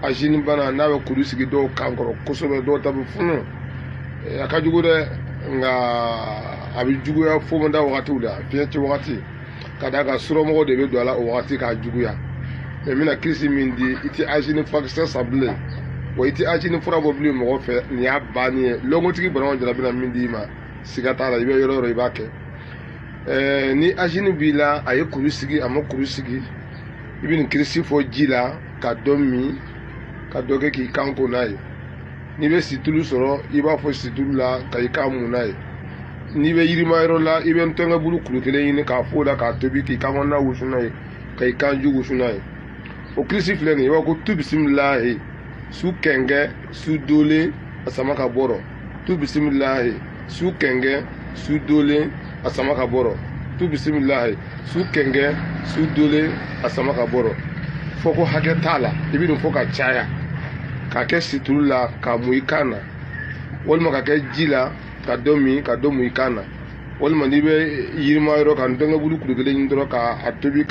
Ajini bana n'a bɛ kuru sigi dɔw kan kɔrɔ kosɛbɛ, dɔw ta bɛ funu. A ka jugu dɛ, nka a bɛ juguya fo manda wagatiw la, fiɲɛ ci wagati, ka d'a kan surɔmɔgɔw de bɛ don a la o wagati k'a juguya. Mais n bɛna kirisi min di, i tɛ ajini furakisɛ san bilen, wa i tɛ ajini fura bɔ bilen mɔgɔ fɛ, nin y'a bannen ye. Lɔgɔtigi Burama Jara bɛna min d'i ma, siga t'a la, i bɛ yɔrɔ o yɔrɔ i b'a kɛ. Ni ajini b'i la, a ye kuru sigi, a ma kuru sigi, i bɛ nin kirisi fɔ ji la, ka dɔ min, ka dɔ kɛ k'i kan ko n'a ye. N'i bɛ situlu sɔrɔ, i b'a fɔ situlu la ka i kan mun n'a ye. N'i bɛ yirimayɔrɔ la, i bɛ ntɔngɛbulu kuru kelen ɲini k'a fɔ o la k'a tobi k'i kan kɔnɔna wusu n'a ye, ka i kan ju wusu n'a ye. O kirisi filɛ nin ye, i b'a fɔ ko tu bisimilahi, su kɛnkɛ, su dolen, a sama ka bɔrɔ. Tu bisimilahi, su kɛnkɛ, su dolen, a sama ka bɔrɔ. Tu bisimilahi, su kɛnkɛ, su dolen, a sama ka bɔrɔ. Fɔ ko hakɛ t'a la, i bɛ nin fɔ ka caya, k'a kɛ situlu la, k'a mun i kan na, walima ka kɛ ji la, ka dɔ min, ka dɔ mun i kan na, walima n'i bɛ yirimayɔrɔ ka ntɔngɛbulu kuru kelen ɲini dɔrɔn k'a tobi.